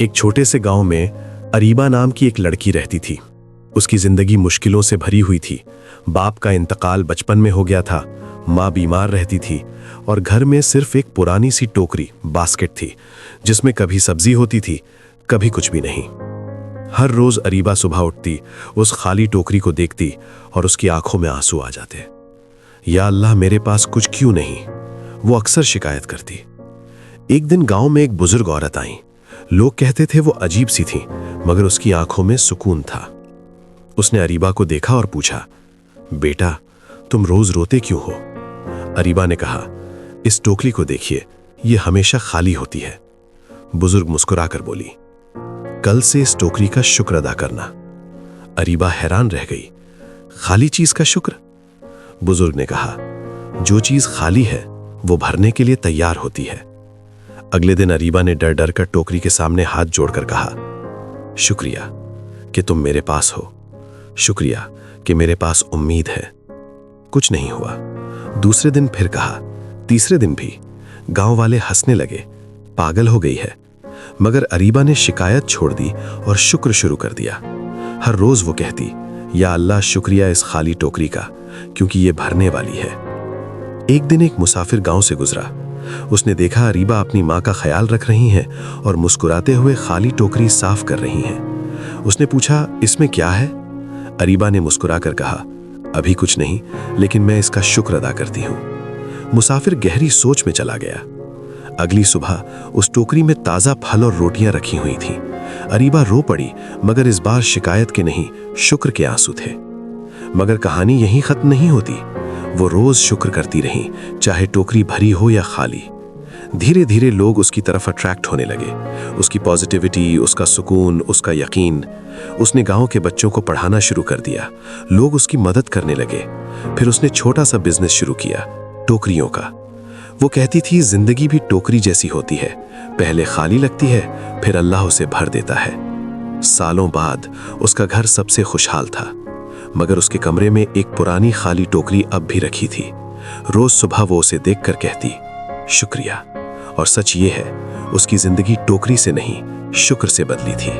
एक छोटे से गांव में अरीबा नाम की एक लड़की रहती थी। उसकी जिंदगी मुश्किलों से भरी हुई थी। बाप का इंतकाल बचपन में हो गया था, माँ बीमार रहती थी और घर में सिर्फ एक पुरानी सी टोकरी बास्केट थी जिसमें कभी सब्जी होती थी, कभी कुछ भी नहीं। हर रोज अरीबा सुबह उठती, उस खाली टोकरी को देखती और उसकी आंखों में आंसू आ जाते। या अल्लाह, मेरे पास कुछ क्यों नहीं, वो अक्सर शिकायत करती। एक दिन गांव में एक बुजुर्ग औरत आई। लोग कहते थे वो अजीब सी थी, मगर उसकी आंखों में सुकून था। उसने अरीबा को देखा और पूछा, बेटा, तुम रोज रोते क्यों हो? अरीबा ने कहा, इस टोकरी को देखिए, ये हमेशा खाली होती है। बुजुर्ग मुस्कुराकर बोली, कल से इस टोकरी का शुक्र अदा करना। अरीबा हैरान रह गई, खाली चीज का शुक्र? बुजुर्ग ने कहा, जो चीज खाली है वो भरने के लिए तैयार होती है। अगले दिन अरीबा ने डर डर कर टोकरी के सामने हाथ जोड़कर कहा, शुक्रिया कि तुम मेरे पास हो, शुक्रिया कि मेरे पास उम्मीद है। कुछ नहीं हुआ। दूसरे दिन फिर कहा, तीसरे दिन भी। गांव वाले हंसने लगे, पागल हो गई है। मगर अरीबा ने शिकायत छोड़ दी और शुक्र शुरू कर दिया। हर रोज वो कहती, या अल्लाह, शुक्रिया इस खाली टोकरी का, क्योंकि ये भरने वाली है। एक दिन एक मुसाफिर गांव से गुजरा। उसने देखा अरीबा अपनी माँ का ख्याल रख रही हैं और मुस्कुराते हुए खाली टोकरी साफ कर रही हैं। उसने पूछा, इसमें क्या है? अरीबा ने मुस्कुराकर कहा, अभी कुछ नहीं, लेकिन मैं इसका शुक्र अदा करती हूँ। मुसाफिर गहरी सोच में चला गया। अगली सुबह उस टोकरी में ताज़ा फल और रोटियां रखी हुई थीं। अरीबा रो पड़ी, मगर इस बार शिकायत के नहीं, शुक्र के आंसू थे। मगर कहानी यहीं खत्म नहीं होती। वो रोज शुक्र करती रही, चाहे टोकरी भरी हो या खाली। धीरे धीरे लोग उसकी तरफ अट्रैक्ट होने लगे। उसकी पॉजिटिविटी, उसका सुकून, उसका यकीन। उसने गांव के बच्चों को पढ़ाना शुरू कर दिया। लोग उसकी मदद करने लगे। फिर उसने छोटा सा बिजनेस शुरू किया, टोकरियों का। वो कहती थी, जिंदगी भी टोकरी जैसी होती है, पहले खाली लगती है, फिर अल्लाह उसे भर देता है। सालों बाद उसका घर सबसे खुशहाल था, मगर उसके कमरे में एक पुरानी खाली टोकरी अब भी रखी थी। रोज सुबह वो उसे देखकर कहती, शुक्रिया। और सच ये है, उसकी जिंदगी टोकरी से नहीं, शुक्र से बदली थी।